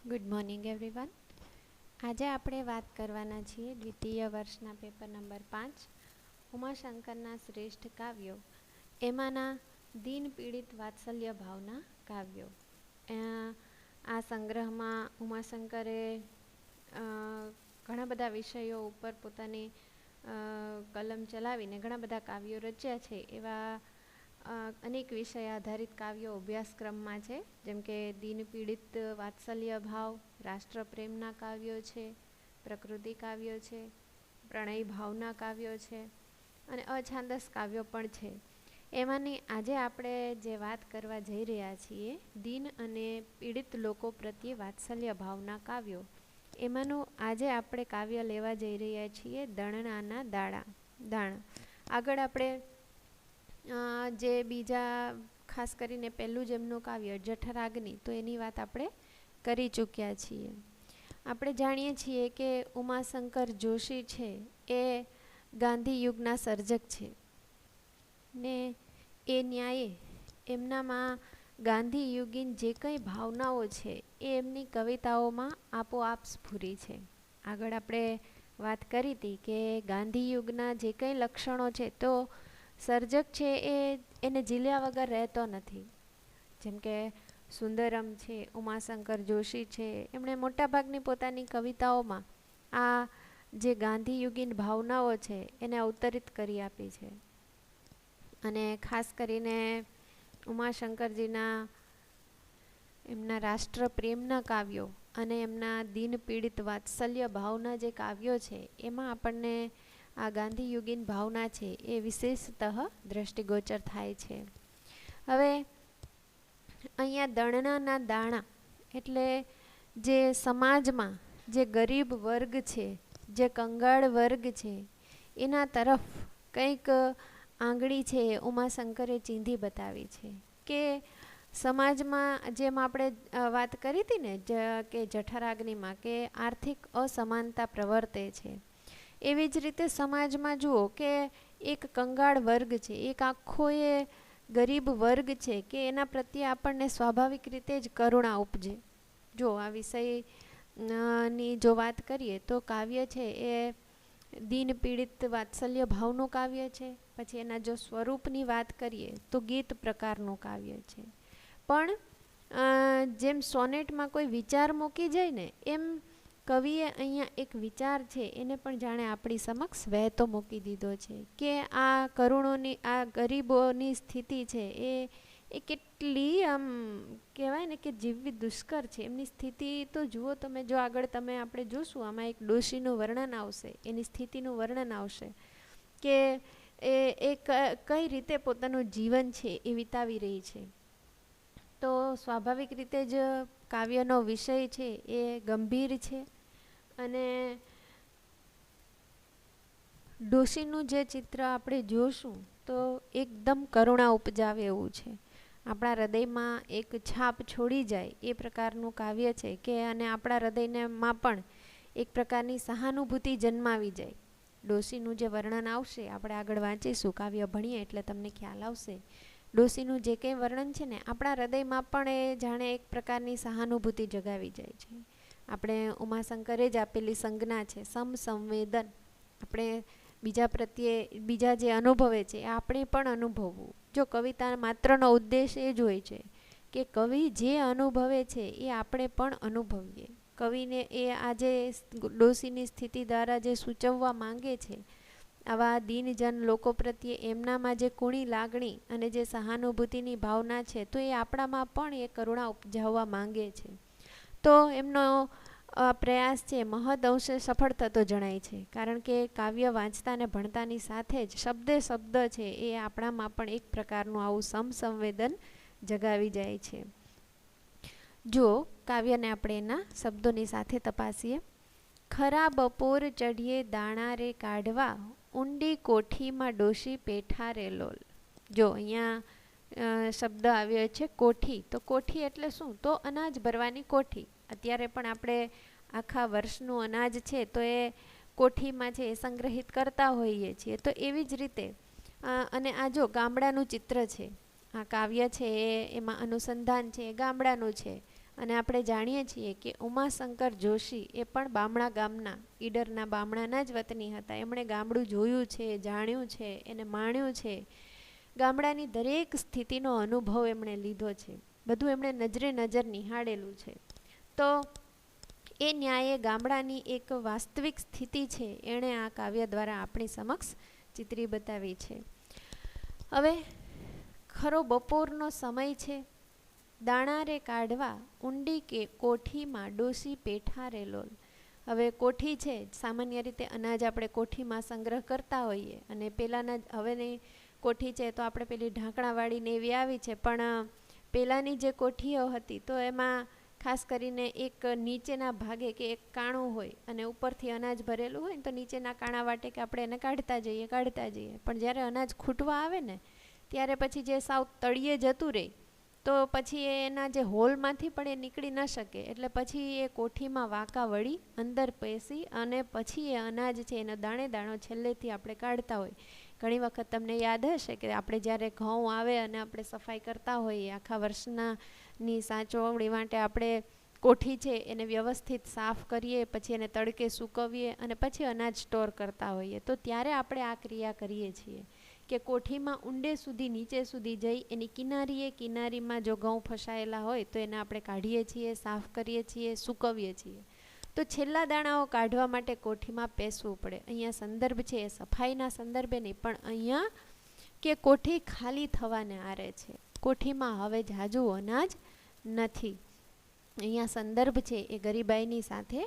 Good morning everyone. આજે આપણે વાત કરવાના છીએ દ્વિતીય વર્ષના પેપર નંબર 5 ઉમાશંકરના શ્રેષ્ઠ કાવ્યો, એમાંના દીન પીડિત વાત્સલ્ય ભાવના કાવ્યો. આ સંગ્રહમાં ઉમાશંકરે ઘણા બધા વિષયો ઉપર પોતાની કલમ ચલાવીને ઘણા બધા કાવ્યો રચ્યા છે. એવા અનેક વિષય આધારિત કાવ્યો અભ્યાસક્રમમાં છે, જેમ કે દીન પીડિત વાત્સલ્ય ભાવ, રાષ્ટ્રપ્રેમના કાવ્યો છે, પ્રકૃતિ કાવ્યો છે, પ્રણય ભાવના કાવ્યો છે અને અછાંદસ કાવ્યો પણ છે. એમાંની આજે આપણે જે વાત કરવા જઈ રહ્યા છીએ, દીન અને પીડિત લોકો પ્રત્યે વાત્સલ્ય ભાવના કાવ્યો, એમાંનું આજે આપણે કાવ્ય લેવા જઈ રહ્યા છીએ દણનાના દાણા. આગળ આપણે જે બીજા ખાસ કરીને પહેલું જ એમનું કાવ્ય જઠરાગ્નિ, તો એની વાત આપણે કરી ચૂક્યા છીએ. આપણે જાણીએ છીએ કે ઉમાશંકર જોશી છે એ ગાંધી યુગના સર્જક છે ને એ ન્યાયે એમનામાં ગાંધી યુગીન જે કંઈ ભાવનાઓ છે એ એમની કવિતાઓમાં આપોઆપ સ્ફુરી છે. આગળ આપણે વાત કરી હતી કે ગાંધી યુગના જે કંઈ લક્ષણો છે, તો સર્જક છે એને ઝીલ્યા વગર રહેતો નથી. જેમ કે સુંદરમ છે, ઉમાશંકર જોશી છે, એમણે મોટાભાગની પોતાની કવિતાઓમાં આ જે ગાંધીયુગીન ભાવનાઓ છે એને અવતરિત કરી આપી છે. અને ખાસ કરીને ઉમાશંકરજીના એમના રાષ્ટ્રપ્રેમના કાવ્યો અને એમના દીન પીડિત વાત્સલ્ય ભાવના જે કાવ્યો છે, એમાં આપણને આ ગાંધીયુગીન ભાવના છે એ વિશેષતઃ દ્રષ્ટિગોચર થાય છે. હવે અહીંયા દણનાના દાણા એટલે જે સમાજમાં જે ગરીબ વર્ગ છે, જે કંગાળ વર્ગ છે, એના તરફ કંઈક આંગળી છે એ ઉમાશંકરે ચીંધી બતાવી છે કે સમાજમાં જેમ આપણે વાત કરી હતી ને કે જઠરાગ્નિમાં કે આર્થિક અસમાનતા પ્રવર્તે છે, એવી જ રીતે સમાજમાં જુઓ કે એક કંગાળ વર્ગ છે, એક આખો એ ગરીબ વર્ગ છે કે એના પ્રત્યે આપણને સ્વાભાવિક રીતે જ કરુણા ઉપજે. જો આ વિષયની જો વાત કરીએ તો કાવ્ય છે એ દીન પીડિત વાત્સલ્ય ભાવનું કાવ્ય છે. પછી એના જો સ્વરૂપની વાત કરીએ તો ગીત પ્રકારનું કાવ્ય છે. પણ જેમ સોનેટમાં કોઈ વિચાર મૂકી જાય ને, એમ કવિએ અહીંયા એક વિચાર છે એને પણ જાણે આપણી સમક્ષ વહેતો મૂકી દીધો છે કે આ કરુણોની, આ ગરીબોની સ્થિતિ છે એ કેટલી આમ કહેવાય ને કે જીવવી દુષ્કર છે. એમની સ્થિતિ તો જુઓ તમે, જો આગળ તમે આપણે જોશું આમાં એક ડોશીનું વર્ણન આવશે, એની સ્થિતિનું વર્ણન આવશે કે એ કઈ રીતે પોતાનું જીવન છે એ વિતાવી રહી છે. તો સ્વાભાવિક રીતે જ કાવ્યનો વિષય છે એ ગંભીર છે અને ડોશીનું જે ચિત્ર આપણે જોશું તો એકદમ કરુણા ઉપજાવે એવું છે. આપણા હૃદયમાં એક છાપ છોડી જાય એ પ્રકારનું કાવ્ય છે કે અને આપણા હૃદયમાં પણ એક પ્રકારની સહાનુભૂતિ જન્માવી જાય. ડોશીનું જે વર્ણન આવશે, આપણે આગળ વાંચીશું, કાવ્ય ભણીએ એટલે તમને ખ્યાલ આવશે. ડોશીનું જે કંઈ વર્ણન છે ને, આપણા હૃદયમાં પણ એ જાણે એક પ્રકારની સહાનુભૂતિ જગાવી જાય છે. આપણે ઉમાશંકરે જ આપેલી સંજ્ઞા છે સમસંવેદન. આપણે બીજા પ્રત્યે બીજા જે અનુભવે છે એ આપણે પણ અનુભવવું. જો કવિતા માત્રનો ઉદ્દેશ એ જ હોય છે કે કવિ જે અનુભવે છે એ આપણે પણ અનુભવીએ. કવિને એ આજે ડોશીની સ્થિતિ દ્વારા જે સૂચવવા માંગે છે, આવા દીનજન લોકો પ્રત્યે એમનામાં જે કુણી લાગણી અને જે સહાનુભૂતિની ભાવના છે, તો એ આપણામાં પણ એ કરુણા ઉપજાવવા માંગે છે. તો એમનો પ્રયાસ છે મહદ અંશે સફળ થતો જણાય છે, કારણ કે કાવ્ય વાંચતા અને ભણતાની સાથે જ શબ્દે શબ્દ છે એ આપણામાં પણ એક પ્રકારનું આવું સમસંવેદન જગાવી જાય છે. જો કાવ્યને આપણે એના શબ્દોની સાથે તપાસીએ. ખરા બપોર ચઢીએ દાણા રે કાઢવા, ઊંડી કોઠીમાં ડોશી પેઠા રે લોલ. જો અહીંયા શબ્દ આવ્યો છે કોઠી. તો કોઠી એટલે શું? તો અનાજ ભરવાની કોઠી. અત્યારે પણ આપણે આખા વર્ષનું અનાજ છે તો એ કોઠીમાં છે એ સંગ્રહિત કરતા હોઈએ છીએ. તો એવી જ રીતે અને આ જો ગામડાનું ચિત્ર છે, આ કાવ્ય છે એમાં અનુસંધાન છે એ ગામડાનું છે. અને આપણે જાણીએ છીએ કે ઉમાશંકર જોશી એ પણ બામણા ગામના ઈડરના બામણાના જ વતની હતા. એમણે ગામડું જોયું છે, જાણ્યું છે, એને માણ્યું છે. ગામડાની દરેક સ્થિતિનો અનુભવ એમણે લીધો છે. બધું એમણે નજરે નજર નિહાળેલું છે. તો એ ન્યાયે ગામડાની એક વાસ્તવિક સ્થિતિ છે એણે આ કાવ્ય દ્વારા આપણી સમક્ષ ચિત્રી બતાવી છે. હવે ખરો બપોરનો સમય છે. દાણા રે કાઢવા ઊંડી કે કોઠીમાં ડોસી પેઠા રે લોલ. હવે કોઠી છે, સામાન્ય રીતે અનાજ આપણે કોઠીમાં સંગ્રહ કરતા હોઈએ અને પહેલાંના હવેની કોઠી છે તો આપણે પેલી ઢાંકણાવાળીને એવી આવી છે, પણ પહેલાંની જે કોઠીઓ હતી તો એમાં ખાસ કરીને એક નીચેના ભાગે કે એક કાણું હોય અને ઉપરથી અનાજ ભરેલું હોય ને તો નીચેના કાણા વાટે કે આપણે એને કાઢતા જઈએ. પણ જ્યારે અનાજ ખૂટવા આવે ને ત્યારે પછી જે સાવ તળિયે જતું રહે તો પછી એના જે હોલમાંથી પણ એ નીકળી ન શકે, એટલે પછી એ કોઠીમાં વાંકા વળી અંદર પેસી અને પછી એ અનાજ છે એનો દાણે દાણો છેલ્લેથી આપણે કાઢતા હોય. ઘણી વખત તમને યાદ હશે કે આપણે જ્યારે ઘઉં આવે અને આપણે સફાઈ કરતા હોઈએ, આખા વર્ષની સાચવણી માટે આપણે કોઠી છે એને વ્યવસ્થિત સાફ કરીએ, પછી એને તડકે સૂકવીએ અને પછી અનાજ સ્ટોર કરતા હોઈએ. તો ત્યારે આપણે આ ક્રિયા કરીએ છીએ કે કોઠીમાં ઊંડે સુધી નીચે સુધી જઈ એની કિનારીમાં જો ઘઉં ફસાયેલા હોય તો એને આપણે કાઢીએ છીએ, સાફ કરીએ છીએ, સૂકવીએ છીએ. તો છેલ્લા દાણાઓ કાઢવા માટે કોઠીમાં પેસવું પડે. અહીંયા સંદર્ભ છે એ સફાઈના સંદર્ભે નહીં, પણ અહીંયા કે કોઠી ખાલી થવાને આરે છે, કોઠીમાં હવે ઝાઝું અનાજ નથી. અહીંયા સંદર્ભ છે એ ગરીબાઈની સાથે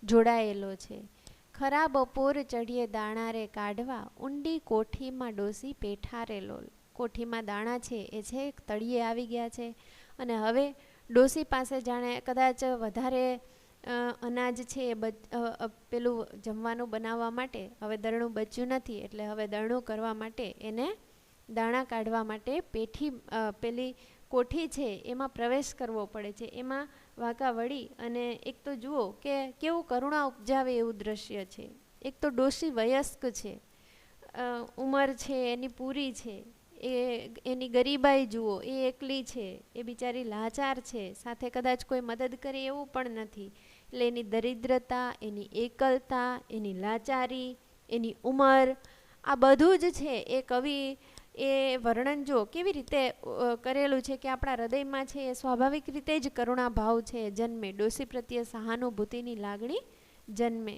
જોડાયેલો છે. ખરા બપોર ચઢીએ દાણા રે કાઢવા ઊંડી કોઠીમાં ડોસી પેઠા રે લોલ. કોઠીમાં દાણા છે એ છે તળિયે આવી ગયા છે અને હવે ડોસી પાસે જાણે કદાચ વધારે અનાજ છે એ પેલું જમવાનું બનાવવા માટે હવે દરણું બચ્યું નથી, એટલે હવે દરણું કરવા માટે એને દાણા કાઢવા માટે પેલી કોઠી છે એમાં પ્રવેશ કરવો પડે છે. એમાં વાંકા વળી અને એક તો જુઓ કે કેવું કરુણા ઉપજાવે એવું દ્રશ્ય છે. એક તો ડોશી વયસ્ક છે, ઉંમર છે એની પૂરી છે, એની ગરીબાઈ જુઓ, એ એકલી છે, એ બિચારી લાચાર છે, સાથે કદાચ કોઈ મદદ કરે એવું પણ નથી. એટલે એની દરિદ્રતા, એની એકલતા, એની લાચારી, એની ઉંમર, આ બધું જ છે એ કવિ એ વર્ણન જો કેવી રીતે કરેલું છે કે આપણા હૃદયમાં છે એ સ્વાભાવિક રીતે જ કરુણા ભાવ છે જન્મે, ડોસી પ્રત્યે સહાનુભૂતિની લાગણી જન્મે.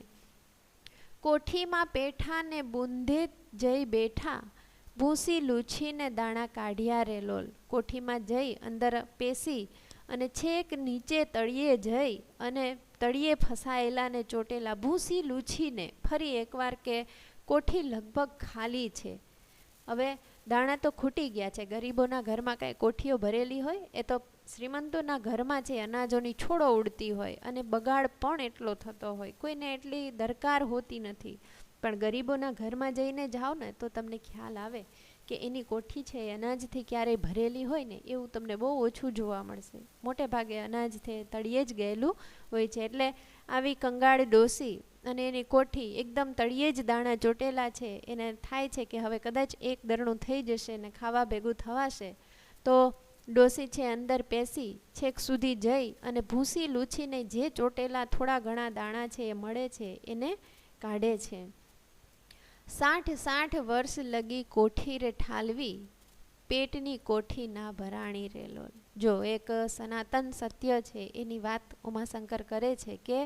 કોઠીમાં પેઠા ને બુંધે જઈ બેઠા ભૂસી લૂછીને દાણા કાઢ્યા રે લોલ. કોઠીમાં જઈ અંદર પેસી અને છેક નીચે તળિયે જઈ અને તળિયે ફસાયેલા ને ચોટેલા ભૂસી લૂછીને ફરી એકવાર કે કોઠી લગભગ ખાલી છે. હવે દાણા તો ખૂટી ગયા છે. ગરીબોના ઘરમાં કાંઈ કોઠીઓ ભરેલી હોય એ તો શ્રીમંતોના ઘરમાં છે અનાજોની છોડો ઉડતી હોય અને બગાડ પણ એટલો થતો હોય, કોઈને એટલી દરકાર હોતી નથી. પણ ગરીબોના ઘરમાં જઈને જાઓ ને તો તમને ખ્યાલ આવે કે એની કોઠી છે એ અનાજથી ક્યારેય ભરેલી હોય ને એવું તમને બહુ ઓછું જોવા મળશે. મોટે ભાગે અનાજથી તળિયે જ ગયેલું હોય છે. એટલે આવી કંગાળ ડોસી અને એની કોઠી એકદમ તળિયે જ દાણા ચોટેલા છે, એને થાય છે કે હવે કદાચ એક દરણું થઈ જશે ને ખાવા ભેગું થવાશે. તો ડોસી છે અંદર પેસી છેક સુધી જઈ અને ભૂસી લૂછીને જે ચોટેલા થોડા ઘણા દાણા છે એ મળે છે એને કાઢે છે. 60 વર્ષ લગી કોઠી રે ઠાલવી પેટની કોઠી ના ભરાણી રે લોલ. જો એક સનાતન સત્ય છે એની વાત ઉમાશંકર કરે છે કે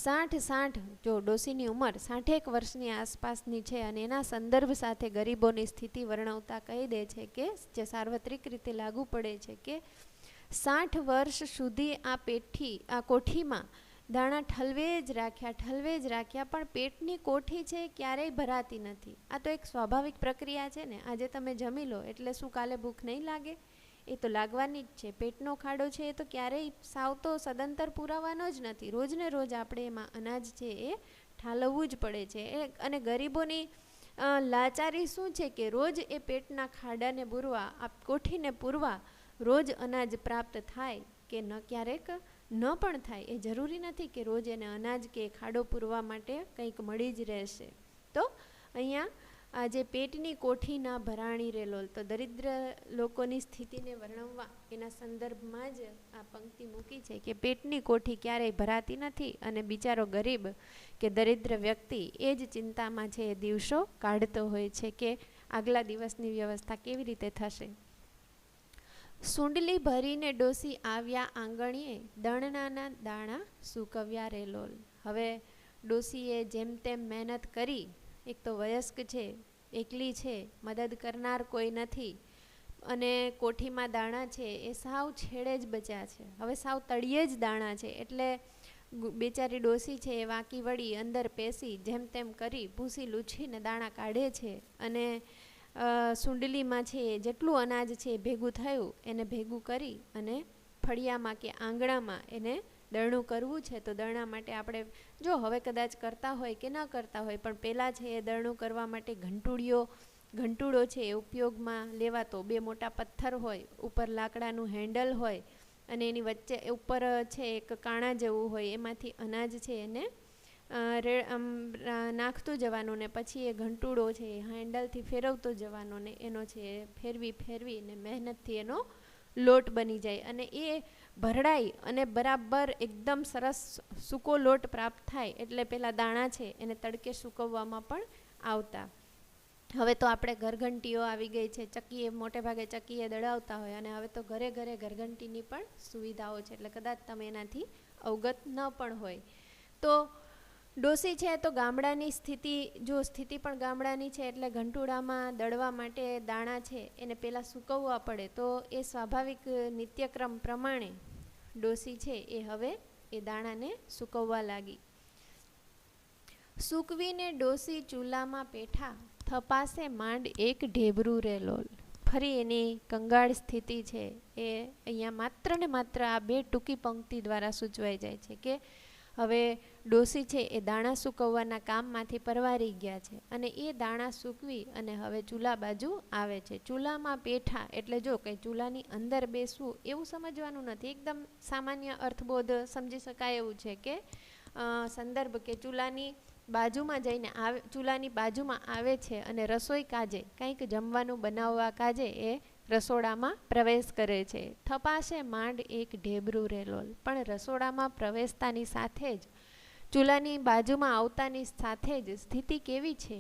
60 જો ડોસીની ઉંમર 60 વર્ષની આસપાસની છે અને એના સંદર્ભ સાથે ગરીબોની સ્થિતિ વર્ણવતા કહી દે છે કે જે સાર્વત્રિક રીતે લાગુ પડે છે કે 60 વર્ષ સુધી આ કોઠીમાં દાણા ઠલવે જ રાખ્યા પણ પેટની કોઠી છે ક્યારેય ભરાતી નથી. આ તો એક સ્વાભાવિક પ્રક્રિયા છે ને. આજે તમે જમી લો એટલે શું કાલે ભૂખ નહીં લાગે? એ તો લાગવાની જ છે. પેટનો ખાડો છે એ તો ક્યારેય સાવ તો સદંતર પુરાવાનો જ નથી. રોજને રોજ આપણે એમાં અનાજ છે એ ઠાલવવું જ પડે છે. અને ગરીબોની લાચારી શું છે કે રોજ એ પેટના ખાડાને પૂરવા, આ કોઠીને પૂરવા રોજ અનાજ પ્રાપ્ત થાય કે ન ક્યારેક ન પણ થાય. એ જરૂરી નથી કે રોજ એને અનાજ કે ખાડો પૂરવા માટે કંઈક મળી જ રહેશે. તો અહીંયા આજે પેટની કોઠી ના ભરાણી રે લોલ, તો દરિદ્ર લોકોની સ્થિતિને વર્ણવવા એના સંદર્ભમાં જ આ પંક્તિ મૂકી છે કે પેટની કોઠી ક્યારેય ભરાતી નથી અને બિચારો ગરીબ કે દરિદ્ર વ્યક્તિ એ જ ચિંતામાં છે, એ દિવસો કાઢતો હોય છે કે આગલા દિવસની વ્યવસ્થા કેવી રીતે થશે. સુંડલી ભરીને ડોસી આવ્યા આંગણીએ, દણનાના દાણા સૂકવ્યા રે લોલ. હવે ડોસીએ જેમ તેમ મહેનત કરી, એક તો વયસ્ક છે, એકલી છે, મદદ કરનાર કોઈ નથી અને કોઠીમાં દાણા છે એ સાવ છેડે જ બચ્યા છે. હવે સાવ તળિયે જ દાણા છે એટલે બેચારી ડોસી છે એ વાંકી વળી અંદર પેસી જેમ તેમ કરી ભૂસી લૂછીને દાણા કાઢે છે અને સુંડલીમાં છે જેટલું અનાજ છે ભેગું થયું એને ભેગું કરી અને ફળિયામાં કે આંગણામાં એને દરણું કરવું છે. તો દરણા માટે આપણે જો હવે કદાચ કરતા હોય કે ન કરતા હોય, પણ પહેલાં છે એ દરણું કરવા માટે ઘંટુડો છે એ ઉપયોગમાં લેવાતો. 2 મોટા પથ્થર હોય, ઉપર લાકડાનું હેન્ડલ હોય અને એની વચ્ચે ઉપર છે એક કાણા જેવું હોય, એમાંથી અનાજ છે એને નાખતું જવાનું ને પછી એ ઘંટુડો છે એ હેન્ડલથી ફેરવતો જવાનો ને એનો છે ફેરવી ને મહેનતથી એનો લોટ બની જાય અને એ ભરડાઈ અને બરાબર એકદમ સરસ સૂકો લોટ પ્રાપ્ત થાય. એટલે પેલા દાણા છે એને તડકે સૂકવવામાં પણ આવતા. હવે તો આપણે ઘરઘંટીઓ આવી ગઈ છે, ચક્કીએ મોટે ભાગે ચક્કીએ દળાવતા હોય અને હવે તો ઘરે ઘરે ઘરઘંટીની પણ સુવિધાઓ છે, એટલે કદાચ તમે એનાથી અવગત ન પણ હોય. તો ડોસી છે તો ગામડાની સ્થિતિ પણ ગામડાની છે એટલે ઘંટુડામાં દળવા માટે દાણા છે એને પહેલાં સૂકવવા પડે. તો એ સ્વાભાવિક નિત્યક્રમ પ્રમાણે ડોસી છે એ હવે એ દાણાને સૂકવવા લાગી. સૂકવીને ડોસી ચૂલામાં પેઠા, થપાસે માંડ એક ઢેબરું રે લોલ. ફરી એની કંગાળ સ્થિતિ છે એ અહીંયા માત્ર ને માત્ર આ 2 ટૂંકી પંક્તિ દ્વારા સૂચવાઈ જાય છે કે હવે ડોસી છે એ દાણા સૂકવવાના કામમાંથી પરવારી ગયા છે અને એ દાણા સૂકવી અને હવે ચૂલા બાજુ આવે છે. ચૂલામાં પેઠા એટલે જો કંઈ ચૂલાની અંદર બેસવું એવું સમજવાનું નથી, એકદમ સામાન્ય અર્થબોધ સમજી શકાય એવું છે કે સંદર્ભ કે ચૂલાની બાજુમાં જઈને ચૂલાની બાજુમાં આવે છે અને રસોઈ કાજે કંઈક જમવાનું બનાવવા કાજે એ રસોડામાં પ્રવેશ કરે છે. થપાસે માંડ એક ઢેબરું રે લોલ. પણ રસોડામાં પ્રવેશતાની સાથે જ ચૂલાની બાજુમાં આવતાની સાથે જ સ્થિતિ કેવી છે?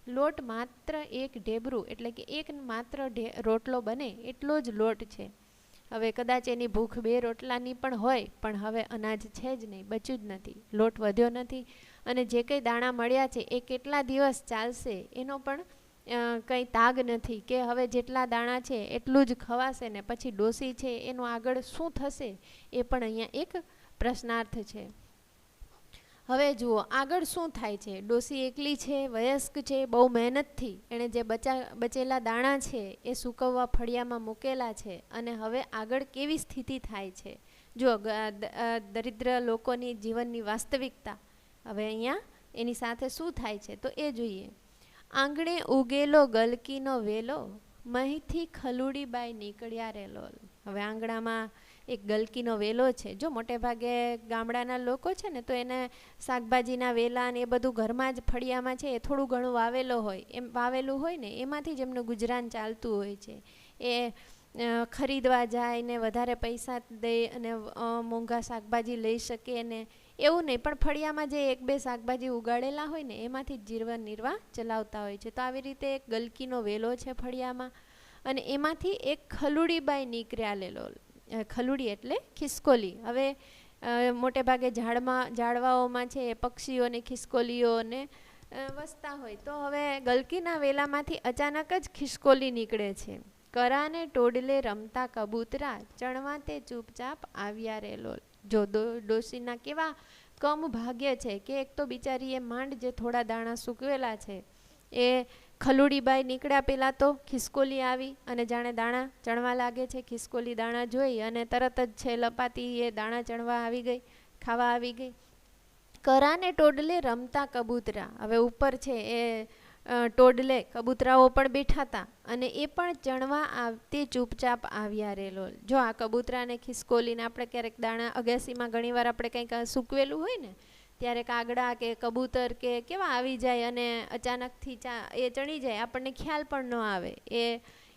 લોટ માત્ર એક ઢેબરું એટલે કે એક માત્ર રોટલો બને એટલો જ લોટ છે. હવે કદાચ એની ભૂખ 2 રોટલાની પણ હોય, પણ હવે અનાજ છે જ નહીં, બચ્યું જ નથી, લોટ વધ્યો નથી અને જે કંઈ દાણા મળ્યા છે એ કેટલા દિવસ ચાલશે એનો પણ કંઈ તાગ નથી કે હવે જેટલા દાણા છે એટલું જ ખવાશે ને પછી ડોસી છે એનું આગળ શું થશે એ પણ અહીંયા એક પ્રશ્નાર્થ છે. હવે જુઓ આગળ શું થાય છે. ડોસી એકલી છે, વયસ્ક છે, બહુ મહેનતથી એણે જે બચેલા દાણા છે એ સૂકવવા ફળિયામાં મૂકેલા છે અને હવે આગળ કેવી સ્થિતિ થાય છે. જો દરિદ્ર લોકોની જીવનની વાસ્તવિકતા હવે અહીંયા એની સાથે શું થાય છે તો એ જોઈએ. આંગણે ઉગેલો ગલકીનો વેલો, મહીથી ખલુડીબાઈ નીકળ્યા રે લોલ. હવે આંગણામાં એક ગલકીનો વેલો છે. જો મોટે ભાગે ગામડાના લોકો છે ને તો એને શાકભાજીના વેલા ને એ બધું ઘરમાં જ ફળિયામાં છે એ થોડું ઘણું વાવેલું હોય ને એમાંથી જ એમનું ગુજરાન ચાલતું હોય છે. એ ખરીદવા જાય ને વધારે પૈસા દે અને મોંઘા શાકભાજી લઈ શકે ને એવું નહીં, પણ ફળિયામાં જે 1-2 શાકભાજી ઉગાડેલા હોય ને એમાંથી જ જીવન નિર્વાહ ચલાવતા હોય છે. તો આવી રીતે એક ગલકીનો વેલો છે ફળિયામાં અને એમાંથી એક ખલુડીબાઈ નીકળ્યા લે લોલ. ખલુડી એટલે ખિસકોલી. હવે મોટે ભાગે ઝાડવાઓમાં છે એ પક્ષીઓને ખિસકોલીઓને વસતા હોય, તો હવે ગલકીના વેલામાંથી અચાનક જ ખિસકોલી નીકળે છે. કરાને ટોડલે રમતા કબૂતરા, ચણવા તે ચૂપચાપ આવ્યા રે લોલ. જો ડોશીના કેવા કમ ભાગ્ય છે કે એક તો બિચારીએ માંડ જે થોડા દાણા સૂકવેલા છે એ ખલુડીબાઈ નીકળ્યા પહેલાં તો ખિસકોલી આવી અને જાણે દાણા ચણવા લાગે છે. ખિસકોલી દાણા જોઈ અને તરત જ છે લપાતી એ દાણા ચણવા આવી ગઈ, ખાવા આવી ગઈ. કરાને ટોડલે રમતા કબૂતરા. હવે ઉપર છે એ ટોડલે કબૂતરાઓ પણ બેઠા હતા અને એ પણ ચણવા આવતી ચૂપચાપ આવ્યા રે લોલ. જો આ કબૂતરાને ખિસકોલીને આપણે ક્યારેક દાણા અગાસીમાં ઘણીવાર આપણે કંઈક સૂકવેલું હોય ને ત્યારે કાગડા કે કબૂતર કે કેવા આવી જાય અને અચાનકથી એ ચણી જાય, આપણને ખ્યાલ પણ ન આવે.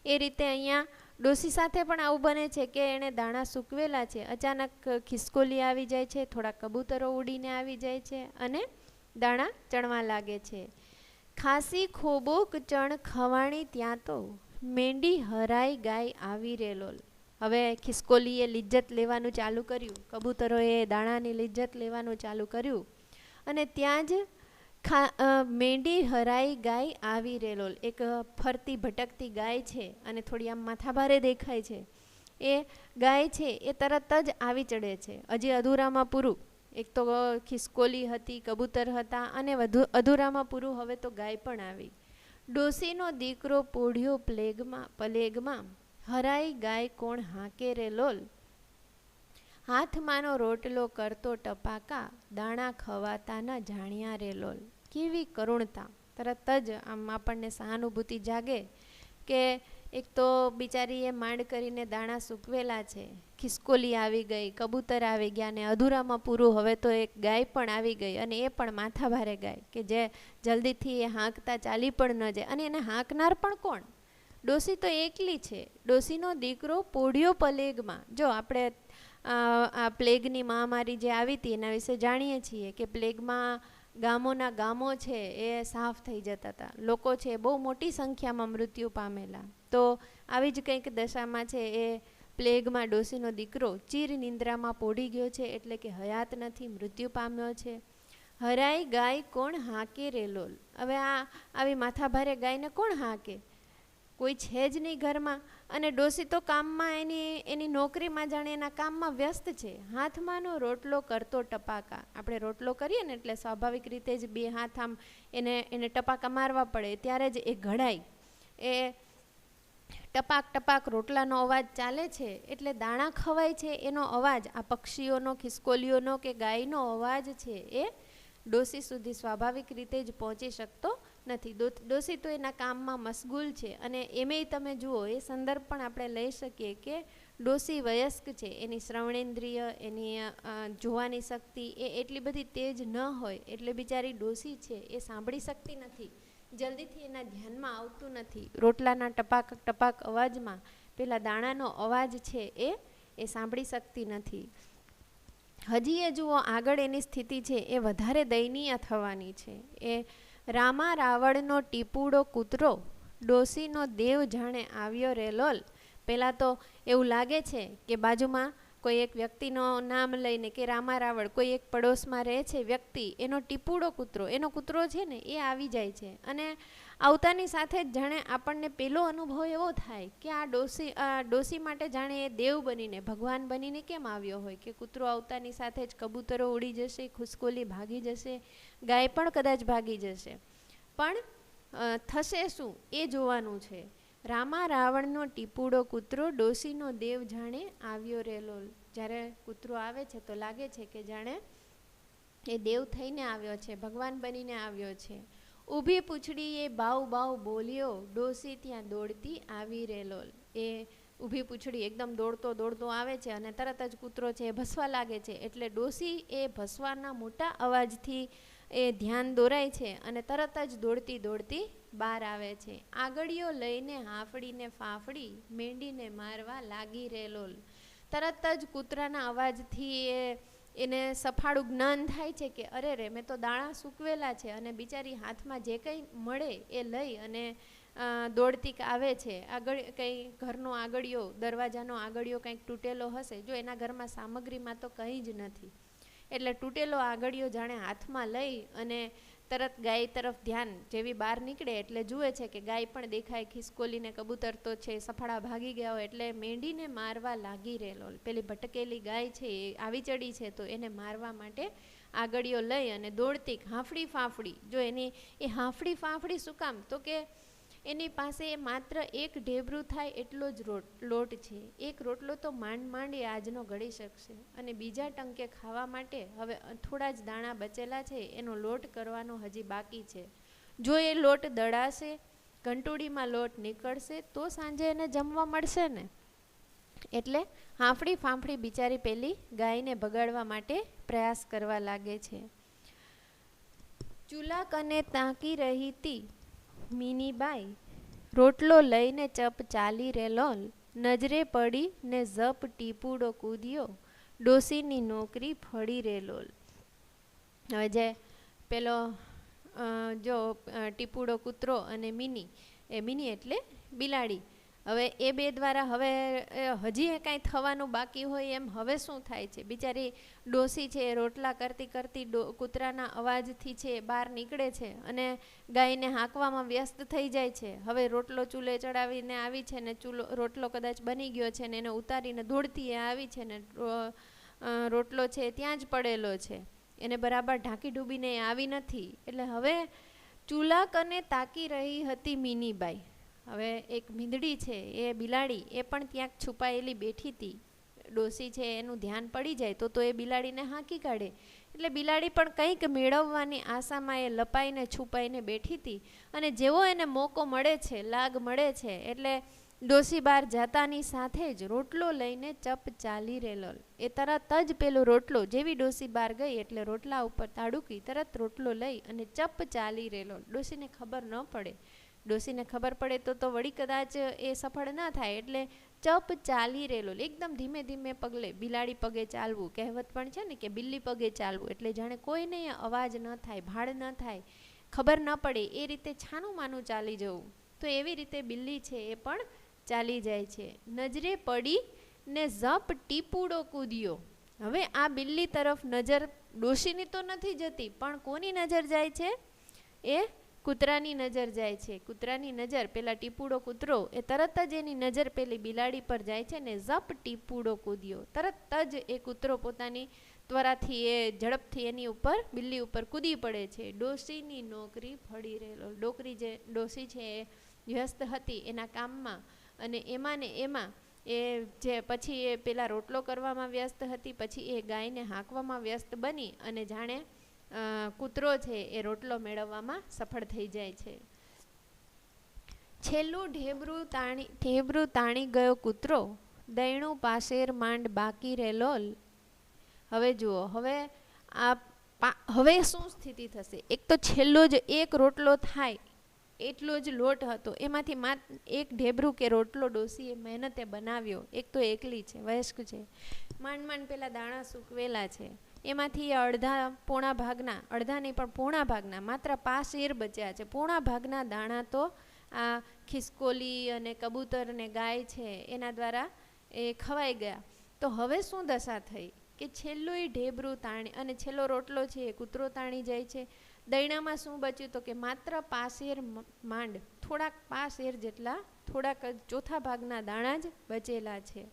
એ રીતે અહીંયા ડોસી સાથે પણ આવું બને છે કે એણે દાણા સૂકવેલા છે, અચાનક ખિસકોલી આવી જાય છે, થોડા કબૂતરો ઉડીને આવી જાય છે અને દાણા ચણવા લાગે છે. ખાસી ખોબોક ચણ ખવાણી ત્યાં તો મેંડી હરાઈ ગાય આવી રે લોલ. હવે ખિસકોલીએ લિજ્જત લેવાનું ચાલુ કર્યું, કબૂતરોએ દાણાની લિજ્જત લેવાનું ચાલુ કર્યું અને ત્યાં જ મેંડી હરાઈ ગાય આવી રે લોલ. એક ફરતી ભટકતી ગાય છે અને થોડી આમ માથાભારે દેખાય છે. એ ગાય છે એ તરત જ આવી ચડે છે. હજી અધૂરામાં પૂરું. એક તો ખિસકોલી હતી, કબૂતર હતા અને અધૂરામાં પૂરું હવે તો ગાય પણ આવી. ડોસીનો દીકરો પોઢ્યો પલેગમાં હરાઈ ગાય કોણ હાકે રે લોલ. હાથમાંનો રોટલો કરતો ટપાકા દાણા ખવાતા ન જાણ્યા રે લોલ. કેવી કરુણતા! તરત જ આમ આપણને સહાનુભૂતિ જાગે કે એક તો બિચારીએ માંડ કરીને દાણા સૂકવેલા છે, ખિસકોલી આવી ગઈ, કબૂતર આવી ગયા ને અધૂરામાં પૂરું હવે તો એક ગાય પણ આવી ગઈ અને એ પણ માથાભારે ગાય કે જે જલ્દીથી એ હાંકતા ચાલી પણ ન જાય. અને એને હાંકનાર પણ કોણ? ડોસી તો એકલી છે. ડોસીનો દીકરો પોઢ્યો પલેગમાં. જો આપણે આ પ્લેગની મહામારી જે આવી હતી એના વિશે જાણીએ છીએ કે પ્લેગમાં ગામોના ગામો છે એ સાફ થઈ જતા હતા. લોકો છે બહુ મોટી સંખ્યામાં મૃત્યુ પામેલા. તો આવી જ કંઈક દશામાં છે એ પ્લેગમાં ડોસીનો દીકરો ચીર નિંદ્રામાં પોઢી ગયો છે, એટલે કે હયાત નથી, મૃત્યુ પામ્યો છે. હરાઈ ગાય કોણ હાકે રે લોલ. હવે આવી માથાભારે ગાયને કોણ હાકે? કોઈ છે જ નહીં ઘરમાં. અને ડોસી તો કામમાં એની નોકરીમાં જાણે એના કામમાં વ્યસ્ત છે. હાથમાંનો રોટલો કરતો ટપાકા. આપણે રોટલો કરીએ ને એટલે સ્વાભાવિક રીતે જ બે હાથ આમ એને ટપાકા મારવા પડે, ત્યારે જ એ ઘડાય. એ ટપાક ટપાક રોટલાનો અવાજ ચાલે છે એટલે દાણા ખવાય છે એનો અવાજ, આ પક્ષીઓનો, ખિસકોલીઓનો કે ગાયનો અવાજ છે એ ડોસી સુધી સ્વાભાવિક રીતે જ પહોંચી શકતો નથી. ડોસી તો એના કામમાં મશગુલ છે. અને એમેય તમે જુઓ, એ સંદર્ભ પણ આપણે લઈ શકીએ કે ડોસી વયસ્ક છે, એની શ્રવણેન્દ્રિય, એની જોવાની શક્તિ એ એટલી બધી તેજ ન હોય એટલે બિચારી ડોસી છે એ સાંભળી શકતી નથી, જલ્દીથી એના ધ્યાનમાં આવતું નથી. રોટલાના ટપાક ટપાક અવાજમાં પેલા દાણાનો અવાજ છે એ સાંભળી શકતી નથી. હજી એ જુઓ આગળ એની સ્થિતિ છે એ વધારે દયનીય થવાની છે. એ રામા રાવણનો ટીપુડો કૂતરો ડોસીનો દેવ જાણે આવ્યો રે લોલ. પહેલાં તો એવું લાગે છે કે બાજુમાં કોઈ એક વ્યક્તિનું નામ લઈને કે રામા રાવણ, કોઈ એક પડોશમાં રહે છે વ્યક્તિ, એનો ટીપુડો કૂતરો, એનો કૂતરો છે ને એ આવી જાય છે. અને આવતાની સાથે જ જાણે આપણને પેલો અનુભવ એવો થાય કે આ ડોસી માટે જાણે એ દેવ બનીને, ભગવાન બનીને કેમ આવ્યો હોય કે કૂતરો આવતાની સાથે જ કબૂતરો ઉડી જશે, ખિસકોલી ભાગી જશે, ગાય પણ કદાચ ભાગી જશે. પણ થશે શું એ જોવાનું છે. રામા રાવણનો ટીપુડો કૂતરો ડોસીનો દેવ જાણે આવ્યો રે લોલ. જ્યારે કૂતરો આવે છે તો લાગે છે કે જાણે એ દેવ થઈને આવ્યો છે, ભગવાન બનીને આવ્યો છે. ઊભી પૂંછડીએ બાવ બાવ બોલ્યો ડોસી ત્યાં દોડતી આવી રે લોલ. એ ઊભી પૂંછડી એકદમ દોડતો દોડતો આવે છે અને તરત જ કૂતરો છે એ ભસવા લાગે છે. એટલે ડોસી એ ભસવાના મોટા અવાજથી એ ધ્યાન દોરાય છે અને તરત જ દોડતી દોડતી બહાર આવે છે. આગળીઓ લઈને હાંફડીને ફાંફડી મેંડીને મારવા લાગી રે લોલ. તરત જ કૂતરાના અવાજથી એને સફાળું જ્ઞાન થાય છે કે અરે રે, મેં તો દાણા સૂકવેલા છે. અને બિચારી હાથમાં જે કંઈ મળે એ લઈ અને દોડતી આવે છે. આગળ કંઈ ઘરનો આગળિયો, દરવાજાનો આગળિયો કંઈક તૂટેલો હશે, જો એના ઘરમાં સામગ્રીમાં તો કંઈ જ નથી, એટલે તૂટેલો આગળિયો જાણે હાથમાં લઈ અને તરત ગાય તરફ ધ્યાન, જેવી બહાર નીકળે એટલે જુએ છે કે ગાય પણ દેખાય, ખિસકોલીને કબૂતર તો છે સફાળા ભાગી ગયા હોય, એટલે મેંડીને મારવા લાગી રે લોલ. પેલી ભટકેલી ગાય છે એ આવી ચડી છે તો એને મારવા માટે આગળિયો લઈ અને દોડતી હાંફડી ફાંફડી. જો એ હાંફડી ફાંફડી શું કામ? તો કે એની પાસે માત્ર એક ઢેબરું થાય એટલો જ લોટ છે. એક રોટલો તો માંડ માંડ એ આજનો ઘડી શકશે અને બીજા ટંકે ખાવા માટે હવે થોડા જ દાણા બચેલા છે એનો લોટ કરવાનો હજી બાકી છે. જો એ લોટ દળાશે, ઘંટુડીમાં લોટ નીકળશે તો સાંજે એને જમવા મળશે ને. એટલે હાંફડી ફાંફડી બિચારી પેલી ગાયને ભગાડવા માટે પ્રયાસ કરવા લાગે છે. ચૂલા કને તાકી રહી તી મીનીબાઈ, રોટલો લઈને ચપ ચાલી રે લોલ, નજરે પડી ને ઝપ ટીપુડો કૂદ્યો, ડોસીની નોકરી ફળી રે લોલ. હવે જે પેલો જો ટીપુડો કૂતરો અને મિની, એ મિની એટલે બિલાડી, હવે એ બે દ્વારા હવે હજી કાંઈ થવાનું બાકી હોય એમ હવે શું થાય છે, બિચારી ડોસી છે રોટલા કરતી કરતી કૂતરાના અવાજથી છે બહાર નીકળે છે અને ગાયને હાંકવામાં વ્યસ્ત થઈ જાય છે. હવે રોટલો ચૂલે ચડાવીને આવી છે ને રોટલો કદાચ બની ગયો છે ને એને ઉતારીને દોડતી એ આવી છે ને રોટલો છે ત્યાં જ પડેલો છે, એને બરાબર ઢાંકી ડૂબીને આવી નથી. એટલે હવે ચૂલા કને તાકી રહી હતી મીનીબાઈ. હવે એક મીંદડી છે એ બિલાડી એ પણ ત્યાં છુપાયેલી બેઠી હતી. ડોસી છે એનું ધ્યાન પડી જાય તો એ બિલાડીને હાંકી કાઢે. એટલે બિલાડી પણ કંઈક મેળવવાની આશામાં એ લપાઈને છુપાઈને બેઠી હતી. અને જેવો એને મોકો મળે છે, લાગ મળે છે, એટલે ડોસી બહાર જાતાની સાથે જ રોટલો લઈને ચપ ચાલી રેલો. એ તરત જ પેલો રોટલો, જેવી ડોસી બહાર ગઈ એટલે રોટલા ઉપર તાડુકી તરત રોટલો લઈ અને ચપ ચાલી રેલો. ડોસીને ખબર ન પડે. ડોસીને ખબર પડે તો વળી કદાચ એ સફળ ના થાય, એટલે ચપ ચાલી રેલો, એકદમ ધીમે ધીમે પગલે. બિલાડી પગે ચાલવું કહેવત પણ છે ને કે બિલ્લી પગે ચાલવું, એટલે જાણે કોઈને અવાજ ન થાય, ભાડ ન થાય, ખબર ન પડે એ રીતે છાનું માનું ચાલી જવું. તો એવી રીતે બિલ્લી છે એ પણ ચાલી જાય છે. નજરે પડી ને ઝપ ટીપુડો કૂદ્યો. હવે આ બિલ્લી તરફ નજર ડોશીની તો નથી જતી, પણ કોની નજર જાય છે? એ કૂતરાની નજર જાય છે. કૂતરાની નજર, પેલા ટીપુડો કૂતરો એ તરત જ એની નજર પેલી બિલાડી પર જાય છે ને ઝપ ટીપુડો કૂદ્યો. તરત જ એ કૂતરો પોતાની ત્વરાથી એ ઝડપથી એની ઉપર, બિલ્લી ઉપર કૂદી પડે છે. ડોશીની નોકરી ફળી રહેલો. ડોશી છે એ વ્યસ્ત હતી એના કામમાં, અને એમાં ને એમાં એ જે પછી એ પેલા રોટલો કરવામાં વ્યસ્ત હતી, પછી એ ગાયને હાંકવામાં વ્યસ્ત બની અને જાણે કૂતરો છે એ રોટલો મેળવવામાં સફળ થઈ જાય છે. છેલ્લું ઢેબરું તાણી ગયો કૂતરો, દૈણું પાસેર માંડ બાકી રે લોલ. હવે જુઓ, હવે શું સ્થિતિ થશે? એક તો છેલ્લો જ એક રોટલો થાય એટલો જ લોટ હતો, એમાંથી માત્ર એક ઢેબરું કે રોટલો ડોસીએ મહેનતે બનાવ્યો. એક તો એકલી છે, વયસ્ક છે, માંડ માંડ પેલા દાણા સૂકવેલા છે, એમાંથી પોણા ભાગના માત્ર 5 શેર બચ્યા છે. પોણા ભાગના દાણા તો આ ખિસકોલી અને કબૂતર ને ગાય છે એના દ્વારા એ ખવાઈ ગયા. તો હવે શું દશા થઈ કે છેલ્લું ઢેબરું તાણી, અને છેલ્લો રોટલો છે એ કૂતરો તાણી જાય છે. દૈણામાં શું બચ્યું? તો કે માત્ર 5 શેર માંડ, થોડાક 5 શેર જેટલા, થોડાક ચોથા ભાગના દાણા જ બચેલા છે.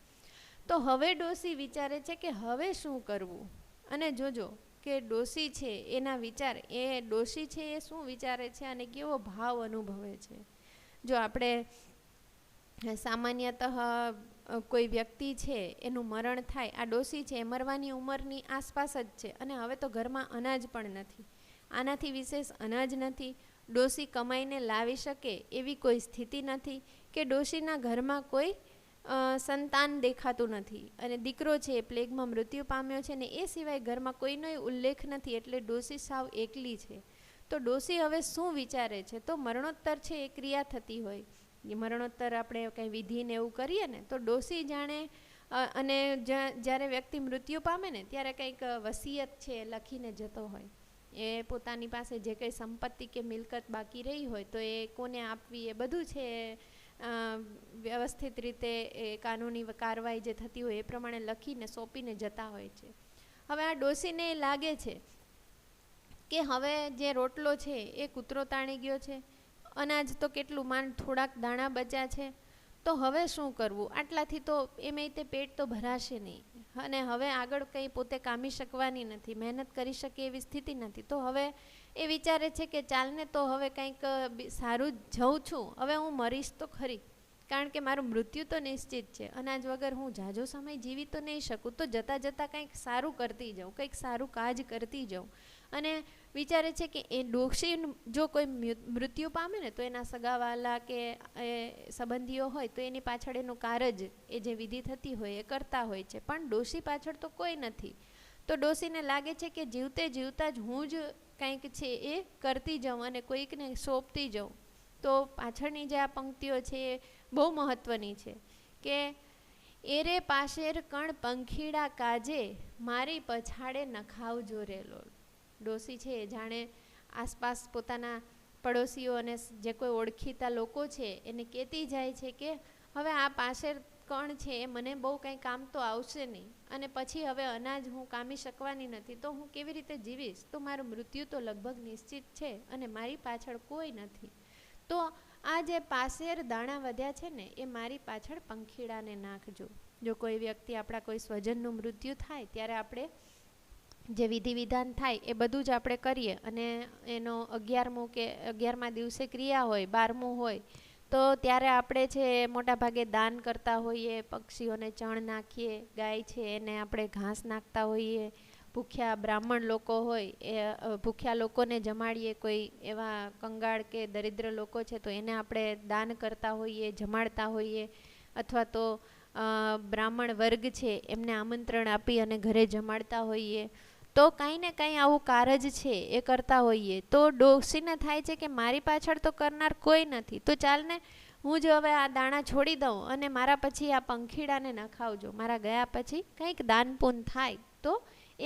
તો હવે ડોસી વિચારે છે કે હવે શું કરવું. અને જોજો કે ડોસી છે એના વિચાર, એ ડોસી છે એ શું વિચારે છે અને કેવો ભાવ અનુભવે છે. જો આપણે સામાન્યતઃ કોઈ વ્યક્તિ છે એનું મરણ થાય, આ ડોસી છે એ મરવાની ઉંમરની આસપાસ જ છે, અને હવે તો ઘરમાં અનાજ પણ નથી, આનાથી વિશેષ અનાજ નથી, ડોસી કમાઈને લાવી શકે એવી કોઈ સ્થિતિ નથી, કે ડોસીના ઘરમાં કોઈ સંતાન દેખાતું નથી, અને દીકરો છે એ પ્લેગમાં મૃત્યુ પામ્યો છે ને એ સિવાય ઘરમાં કોઈનો ઉલ્લેખ નથી, એટલે ડોસી સાવ એકલી છે. તો ડોસી હવે શું વિચારે છે? તો મરણોત્તર છે એ ક્રિયા થતી હોય, મરણોત્તર આપણે કંઈ વિધિને એવું કરીએ ને તો ડોસી જાણે, અને જ્યારે વ્યક્તિ મૃત્યુ પામે ને ત્યારે કંઈક વસિયત છે એ લખીને જતો હોય. એ પોતાની પાસે જે કંઈ સંપત્તિ કે મિલકત બાકી રહી હોય તો એ કોને આપવી એ બધું છે વ્યવસ્થિત રીતે એ કાનૂની કાર્યવાહી જે થતી હોય એ પ્રમાણે લખીને સોંપીને જતા હોય છે. હવે આ ડોસીને લાગે છે કે હવે જે રોટલો છે એ કૂતરો તાણી ગયો છે, અનાજ તો કેટલું માંડ થોડાક દાણા બચ્યા છે, તો હવે શું કરવું? આટલાથી તો એમાંય તે પેટ તો ભરાશે નહીં, અને હવે આગળ કંઈ પોતે કામી શકવાની નથી, મહેનત કરી શકે એવી સ્થિતિ નથી. તો હવે એ વિચારે છે કે ચાલને તો હવે કંઈક સારું જઉં છું, હવે હું મરીશ તો ખરી, કારણ કે મારું મૃત્યુ તો નિશ્ચિત છે, અનાજ વગર હું ઝાઝો સમય જીવી તો નહીં શકું, તો જતાં જતાં કંઈક સારું કરતી જાઉં, કંઈક સારું કાજ કરતી જાઉં. અને વિચારે છે કે એ ડોશી જો કોઈ મૃત્યુ પામે ને તો એના સગાવાલા કે સંબંધીઓ હોય તો એની પાછળ એનું કારજ, એ જે વિધિ થતી હોય એ કરતા હોય છે, પણ ડોશી પાછળ તો કોઈ નથી. તો ડોશીને લાગે છે કે જીવતે જીવતા જ હું જ કંઈક છે એ કરતી જાઉં અને કોઈકને સોંપતી જાઉં. તો પાછળની જે આ પંક્તિઓ છે એ બહુ મહત્ત્વની છે કે એરે પાશેર કણ પંખીડા કાજે મારી પછાડે નખાવજો રે લોલ. ડોસી છે એ જાણે આસપાસ પોતાના પડોશીઓ અને જે કોઈ ઓળખીતા લોકો છે એને કહેતી જાય છે કે હવે આ પાશેર કણ છે એ મને બહુ કંઈ કામ તો આવશે નહીં, અને પછી હવે અનાજ હું કામી શકવાની નથી, તો હું કેવી રીતે જીવીશ? તો મારું મૃત્યુ તો લગભગ નિશ્ચિત છે અને મારી પાછળ કોઈ નથી. તો આ જે પાશેર દાણા વધ્યા છે ને એ મારી પાછળ પંખીડાને નાખજો. જો કોઈ વ્યક્તિ, આપણા કોઈ સ્વજનનું મૃત્યુ થાય ત્યારે આપણે જે વિધિ વિધાન થાય એ બધું જ આપણે કરીએ, અને એનો 11મું કે 11મા દિવસે ક્રિયા હોય, 12મું હોય, તો ત્યારે આપણે છે મોટા ભાગે દાન કરતા હોઈએ, પક્ષીઓને ચણ નાખીએ, ગાય છે એને આપણે ઘાસ નાખતા હોઈએ, ભૂખ્યા બ્રાહ્મણ લોકો હોય એ ભૂખ્યા લોકોને જમાડીએ, કોઈ એવા કંગાળ કે દરિદ્ર લોકો છે તો એને આપણે દાન કરતા હોઈએ, જમાડતા હોઈએ, અથવા તો બ્રાહ્મણ વર્ગ છે એમને આમંત્રણ આપી અને ઘરે જમાડતા હોઈએ. તો કાંઈ ને કાંઈ આવું કારજ છે એ કરતા હોઈએ. તો ડોસીને થાય છે કે મારી પાછળ તો કરનાર કોઈ નથી, તો ચાલ ને હું જ હવે આ દાણા છોડી દઉં અને મારા પછી આ પંખીડાને નખાવજો. મારા ગયા પછી કંઈક દાન પુન થાય તો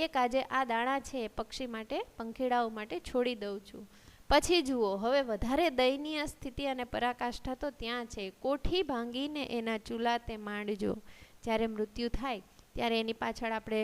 એક આજે આ દાણા છે પક્ષી માટે, પંખીડાઓ માટે છોડી દઉં છું. પછી જુઓ, હવે વધારે દયનીય સ્થિતિ અને પરાકાષ્ઠા તો ત્યાં છે. કોઠી ભાંગીને એના ચૂલા તે માંડજો. જ્યારે મૃત્યુ થાય ત્યારે એની પાછળ આપણે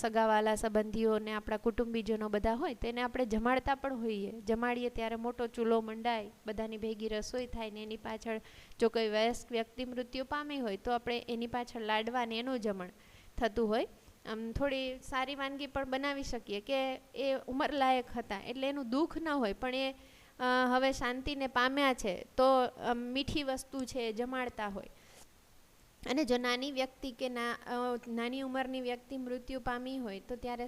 સગાવાલા સંબંધીઓને, આપણા કુટુંબીજનો બધા હોય તો એને આપણે જમાડતા પણ હોઈએ. જમાડીએ ત્યારે મોટો ચૂલો મંડાય, બધાની ભેગી રસોઈ થાય ને એની પાછળ જો કોઈ વયસ્ક વ્યક્તિ મૃત્યુ પામી હોય તો આપણે એની પાછળ લાડવા ને એનું જમણ થતું હોય. આમ થોડી સારી વાનગી પણ બનાવી શકીએ કે એ ઉંમરલાયક હતા એટલે એનું દુઃખ ન હોય, પણ એ હવે શાંતિને પામ્યા છે તો મીઠી વસ્તુ છે જમાડતા હોય. અને જો નાની વ્યક્તિ કે નાની ઉંમરની વ્યક્તિ મૃત્યુ પામી હોય તો ત્યારે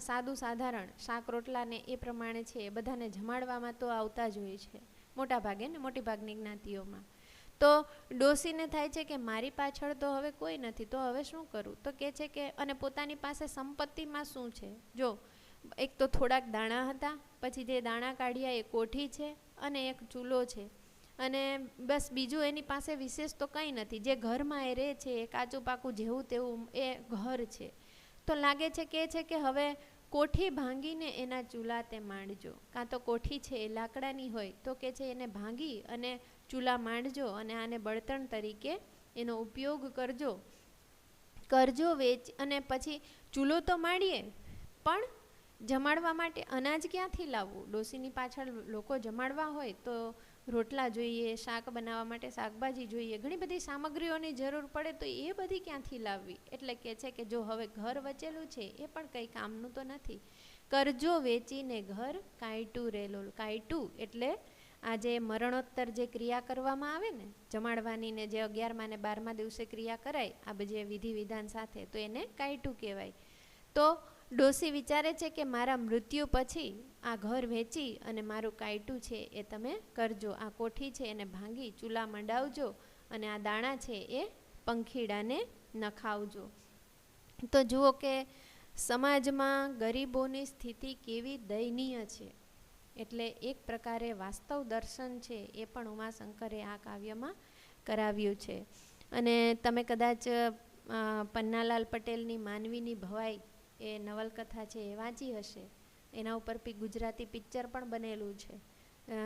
સાદું સાધારણ શાક રોટલાને એ પ્રમાણે છે એ બધાને જમાડવામાં તો આવતા જ હોય છે મોટા ભાગે ને, મોટી ભાગની જ્ઞાતિઓમાં. તો ડોસીને થાય છે કે મારી પાછળ તો હવે કોઈ નથી, તો હવે શું કરું? તો કહે છે કે, અને પોતાની પાસે સંપત્તિમાં શું છે? જો એક તો થોડાક દાણા હતા, પછી જે દાણા કાઢ્યા એ કોઠી છે અને એક ચૂલો છે, અને બસ બીજું એની પાસે વિશેષ તો કંઈ નથી. જે ઘરમાં એ રહે છે એ કાચું પાકું જેવું તેવું એ ઘર છે. તો લાગે છે કે હવે કોઠી ભાંગીને એના ચૂલા તે માંડજો. કાં તો કોઠી છે એ લાકડાની હોય તો કે છે એને ભાંગી અને ચૂલા માંડજો અને આને બળતણ તરીકે એનો ઉપયોગ કરજો વેચ. અને પછી ચૂલો તો માંડીએ, પણ જમાડવા માટે અનાજ ક્યાંથી લાવવું? ડોસીની પાછળ લોકો જમાડવા હોય તો રોટલા જોઈએ, શાક બનાવવા માટે શાકભાજી જોઈએ, ઘણી બધી સામગ્રીઓની જરૂર પડે, તો એ બધી ક્યાંથી લાવવી? એટલે કે છે કે જો હવે ઘર વચેલું છે એ પણ કંઈ કામનું તો નથી. કરજો વેચીને ઘર કાંઈટું રેલોલ. કાંઈટું એટલે આજે મરણોત્તર જે ક્રિયા કરવામાં આવે ને જમાડવાની, ને જે 11મા ને 12મા દિવસે ક્રિયા કરાય આ બધી વિધિ વિધાન સાથે, તો એને કાંઈટું કહેવાય. તો ડોસી વિચારે છે કે મારા મૃત્યુ પછી આ ઘર વેચી અને મારું કાંઈટું છે એ તમે કરજો. આ કોઠી છે એને ભાંગી ચૂલા મંડાવજો અને આ દાણા છે એ પંખીડાને નખાવજો. તો જુઓ કે સમાજમાં ગરીબોની સ્થિતિ કેવી દયનીય છે. એટલે એક પ્રકારે વાસ્તવ દર્શન છે એ પણ ઉમાશંકરે આ કાવ્યમાં કરાવ્યું છે. અને તમે કદાચ પન્નાલાલ પટેલની માનવીની ભવાઈ એ નવલકથા છે એ વાંચી હશે. એના ઉપર ગુજરાતી પિક્ચર પણ બનેલું છે,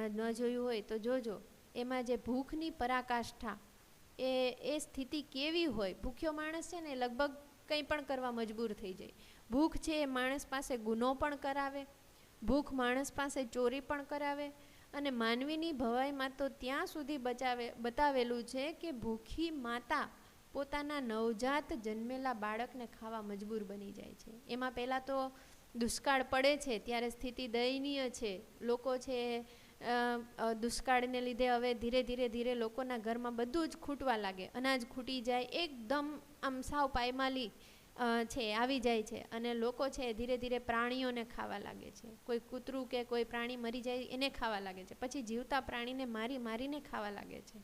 ન જોયું હોય તો જોજો. એમાં જે ભૂખની પરાકાષ્ઠા એ સ્થિતિ કેવી હોય. ભૂખ્યો માણસ છે ને લગભગ કંઈ પણ કરવા મજબૂર થઈ જાય. ભૂખ છે એ માણસ પાસે ગુનો પણ કરાવે, ભૂખ માણસ પાસે ચોરી પણ કરાવે. અને માનવીની ભવાઈમાં તો ત્યાં સુધી બતાવેલું છે કે ભૂખી માતા પોતાના નવજાત જન્મેલા બાળકને ખાવા મજબૂર બની જાય છે. એમાં પહેલાં તો દુષ્કાળ પડે છે ત્યારે સ્થિતિ દયનીય છે. લોકો છે દુષ્કાળને લીધે હવે ધીરે લોકોના ઘરમાં બધું જ ખૂટવા લાગે, અનાજ ખૂટી જાય, એકદમ આમ સાવ પાયમાલી છે આવી જાય છે. અને લોકો છે ધીરે પ્રાણીઓને ખાવા લાગે છે. કોઈ કૂતરું કે કોઈ પ્રાણી મરી જાય એને ખાવા લાગે છે, પછી જીવતા પ્રાણીને મારીને ખાવા લાગે છે.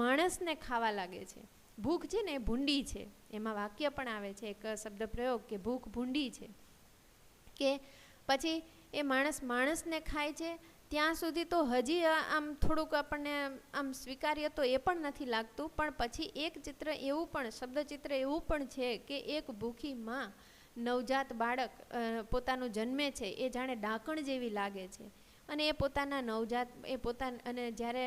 માણસને ખાવા લાગે છે. ભૂખ છે ને એ ભૂંડી છે. એમાં વાક્ય પણ આવે છે, એક શબ્દ પ્રયોગ કે ભૂખ ભૂંડી છે. કે પછી એ માણસને ખાય છે ત્યાં સુધી તો હજી આમ થોડુંક આપણને આમ સ્વીકાર્ય તો એ પણ નથી લાગતું, પણ પછી એક ચિત્ર એવું પણ, શબ્દચિત્ર એવું પણ છે કે એક ભૂખી માં નવજાત બાળક પોતાનું જન્મે છે એ જાણે ડાકણ જેવી લાગે છે, અને એ પોતાના નવજાત અને જ્યારે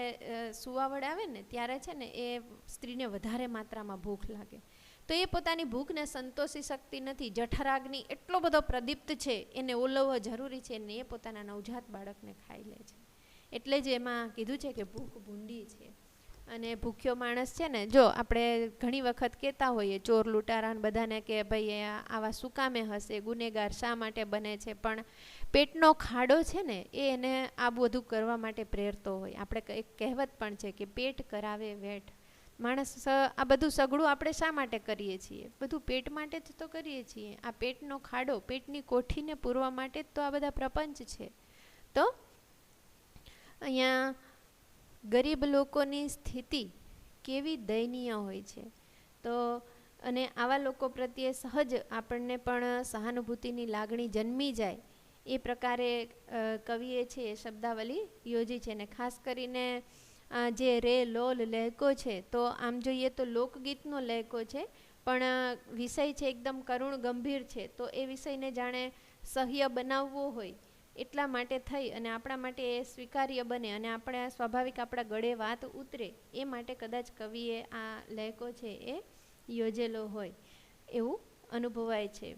સુવાવડ આવે ને ત્યારે છે ને એ સ્ત્રીને વધારે માત્રામાં ભૂખ લાગે, તો એ પોતાની ભૂખને સંતોષી શકતી નથી. જઠરાગ્નિ એટલો બધો પ્રદીપ્ત છે, એને ઓલવવો જરૂરી છે, ને એ પોતાના નવજાત બાળકને ખાઈ લે છે. એટલે જ એમાં કીધું છે કે ભૂખ ભૂંડી છે. અને ભૂખ્યો માણસ છે ને, જો આપણે ઘણી વખત કહેતા હોઈએ ચોર લૂંટારાને બધાને કે ભાઈ આવા શું કામે હશે, ગુનેગાર શા માટે બને છે, પણ પેટનો ખાડો છે ને એ એને આ બધું કરવા માટે પ્રેરતો હોય. આપણે એક કહેવત પણ છે કે પેટ કરાવે વેઠ. માણસ આ બધું સઘળું આપણે શા માટે કરીએ છીએ? બધું પેટ માટે જ તો કરીએ છીએ. આ પેટનો ખાડો, પેટની કોઠીને પૂરવા માટે જ તો આ બધા પ્રપંચ છે. તો અહીંયા ગરીબ લોકોની સ્થિતિ કેવી દયનીય હોય છે. તો અને આવા લોકો પ્રત્યે સહજ આપણને પણ સહાનુભૂતિની લાગણી જન્મી જાય એ પ્રકારે કવિએ છે એ શબ્દાવલી યોજી છે. ને ખાસ કરીને જે રે લોલ લહેકો છે, તો આમ જોઈએ તો લોકગીતનો લહેકો છે, પણ વિષય છે એકદમ કરુણ ગંભીર છે, તો એ વિષયને જાણે સહ્ય બનાવવો હોય એટલા માટે થઈ અને આપણા માટે એ સ્વીકાર્ય બને અને આપણે સ્વાભાવિક આપણા ગળે વાત ઉતરે એ માટે કદાચ કવિએ આ લહેકો છે એ યોજેલો હોય એવું અનુભવાય છે.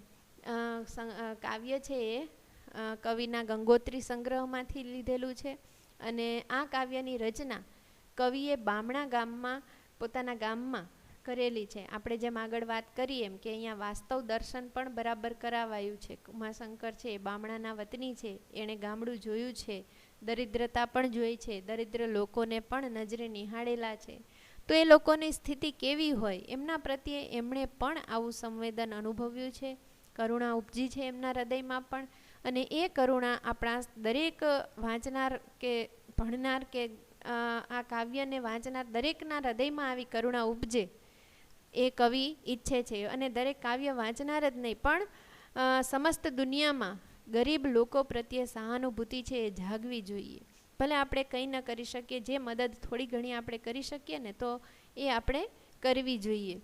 કાવ્ય છે એ કવિના ગંગોત્રી સંગ્રહમાંથી લીધેલું છે, અને આ કાવ્યની રચના કવિએ બામણા ગામમાં પોતાના ગામમાં કરેલી છે. આપણે જેમ આગળ વાત કરીએ એમ કે અહીંયા વાસ્તવ દર્શન પણ બરાબર કરાવાયું છે. ઉમાશંકર છે એ બામણાના વતની છે, એણે ગામડું જોયું છે, દરિદ્રતા પણ જોઈ છે, દરિદ્ર લોકોને પણ નજરે નિહાળેલા છે. તો એ લોકોની સ્થિતિ કેવી હોય એમના પ્રત્યે એમણે પણ આવું સંવેદન અનુભવ્યું છે, કરુણા ઉપજી છે એમના હૃદયમાં પણ, અને એ કરુણા આપણા દરેક વાંચનાર કે ભણનાર કે આ કાવ્યને વાંચનાર દરેકના હૃદયમાં આવી કરુણા ઉપજે એ કવિ ઈચ્છે છે. અને દરેક કાવ્ય વાંચનાર જ નહીં પણ સમસ્ત દુનિયામાં ગરીબ લોકો પ્રત્યે સહાનુભૂતિ છે એ જાગવી જોઈએ. ભલે આપણે કંઈ ન કરી શકીએ, જે મદદ થોડી ઘણી આપણે કરી શકીએ ને તો એ આપણે કરવી જોઈએ.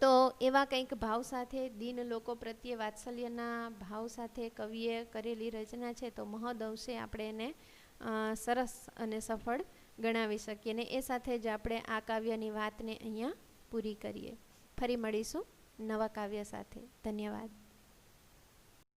તો એવા કંઈક ભાવ સાથે, દીન લોકો પ્રત્યે વાત્સલ્યના ભાવ સાથે કવિએ કરેલી રચના છે, તો મહદઅંશે આપણે એને સરસ અને સફળ ગણાવી શકીએ. ને એ સાથે જ આપણે આ કાવ્યની વાતને અહીંયા પૂરી કરીએ. ફરી મળીશું નવા કાવ્ય સાથે. ધન્યવાદ.